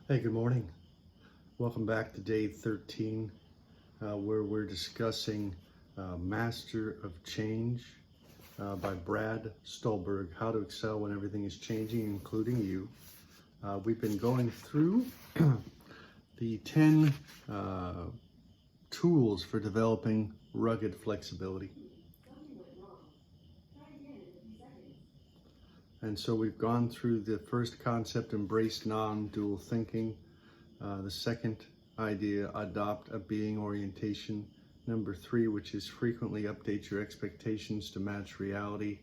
Hey, good morning. Welcome back to day 13, where we're discussing Master of Change by Brad Stulberg, How to Excel When Everything is Changing, Including You. We've been going through the 10 tools for developing rugged flexibility. And so we've gone through the first concept, embrace non-dual thinking. The second idea, adopt a being orientation. Number 3, which is frequently update your expectations to match reality.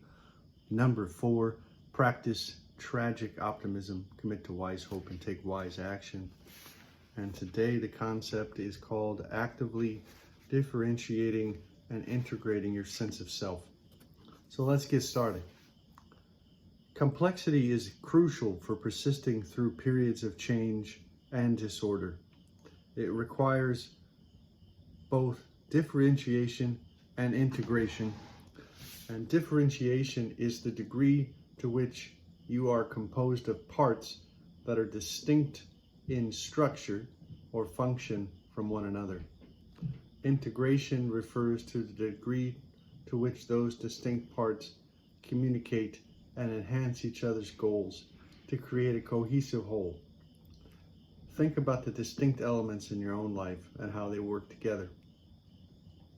Number 4, practice tragic optimism, commit to wise hope and take wise action. And today the concept is called actively differentiating and integrating your sense of self. So let's get started. Complexity is crucial for persisting through periods of change and disorder. It requires both differentiation and integration. And differentiation is the degree to which you are composed of parts that are distinct in structure or function from one another. Integration refers to the degree to which those distinct parts communicate and enhance each other's goals to create a cohesive whole. Think about the distinct elements in your own life and how they work together.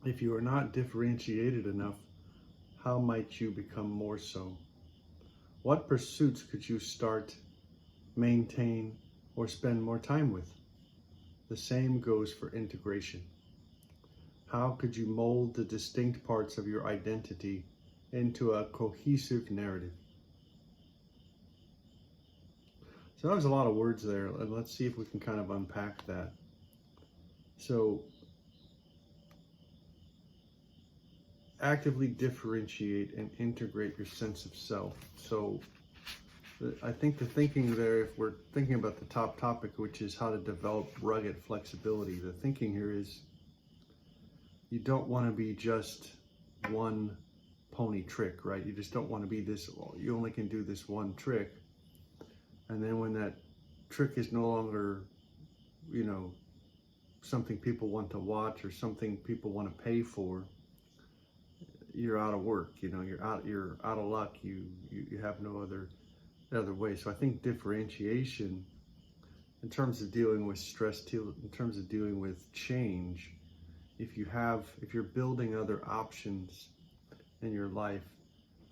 If you are not differentiated enough, how might you become more so? What pursuits could you start, maintain, or spend more time with? The same goes for integration. How could you mold the distinct parts of your identity into a cohesive narrative? So that was a lot of words there, and let's see if we can kind of unpack that. So, actively differentiate and integrate your sense of self. So, I think the thinking there, if we're thinking about the top topic, which is how to develop rugged flexibility, the thinking here is you don't want to be just one pony trick, right? You just don't want to be this, you only can do this one trick. And then when that trick is no longer, something people want to watch or something people want to pay for, you're out of work. You're out of luck. You have no other way. So I think differentiation, in terms of dealing with stress, in terms of dealing with change, if you're building other options in your life,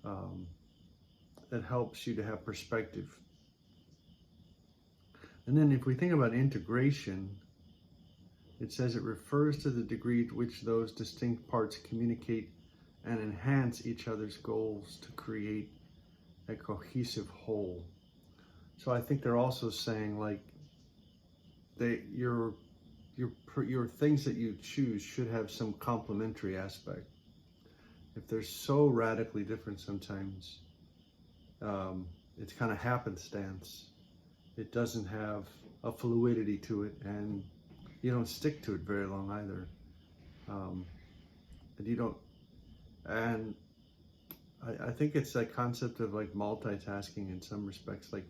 that helps you to have perspective. And then if we think about integration, it says it refers to the degree to which those distinct parts communicate and enhance each other's goals to create a cohesive whole. So I think they're also saying your things that you choose should have some complementary aspect. If they're so radically different sometimes, it's kind of happenstance. It doesn't have a fluidity to it, and you don't stick to it very long either. And I think it's that concept of multitasking in some respects. Like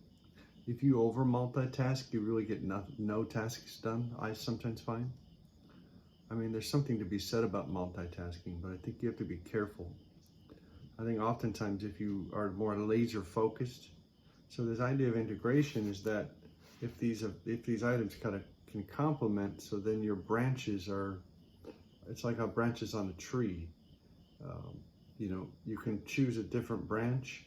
if you over multitask, you really get no tasks done, I sometimes find. I mean, there's something to be said about multitasking, but I think you have to be careful. I think oftentimes if you are more laser focused, so this idea of integration is that if these items kind of can complement, so then your branches it's like how branches on a tree. You can choose a different branch,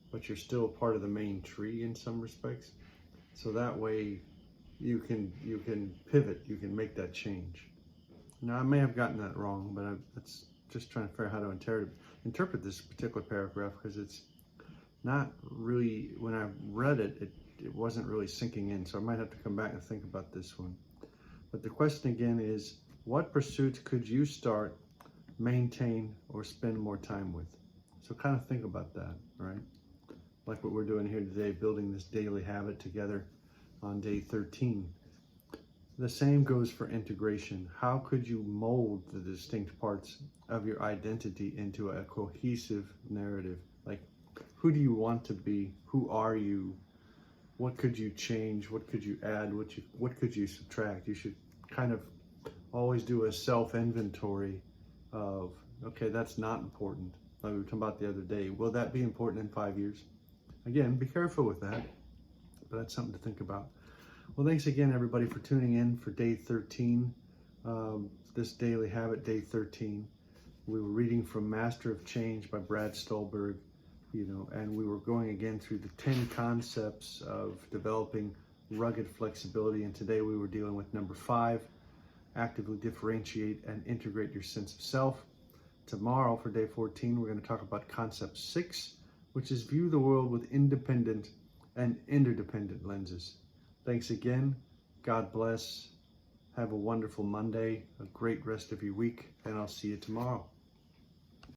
but you're still part of the main tree in some respects. So that way you can pivot, you can make that change. Now I may have gotten that wrong, but that's just trying to figure out how to interpret this particular paragraph, because it's not really, when I read it, it wasn't really sinking in. So I might have to come back and think about this one. But the question again is, what pursuits could you start, maintain, or spend more time with? So kind of think about that, right? Like what we're doing here today, building this daily habit together on day 13. The same goes for integration. How could you mold the distinct parts of your identity into a cohesive narrative? Like, who do you want to be? Who are you? what could you change? What could you add? What could you subtract? You should kind of always do a self-inventory of, okay, that's not important. Like we were talking about the other day. Will that be important in 5 years? Again, be careful with that, but that's something to think about. Well, thanks again, everybody, for tuning in for day 13, this daily habit, day 13. We were reading from Master of Change by Brad Stulberg, and we were going again through the 10 concepts of developing rugged flexibility. And today we were dealing with number 5, actively differentiate and integrate your sense of self. Tomorrow for day 14, we're going to talk about concept 6, which is view the world with independent and interdependent lenses. Thanks again. God bless. Have a wonderful Monday, a great rest of your week, and I'll see you tomorrow.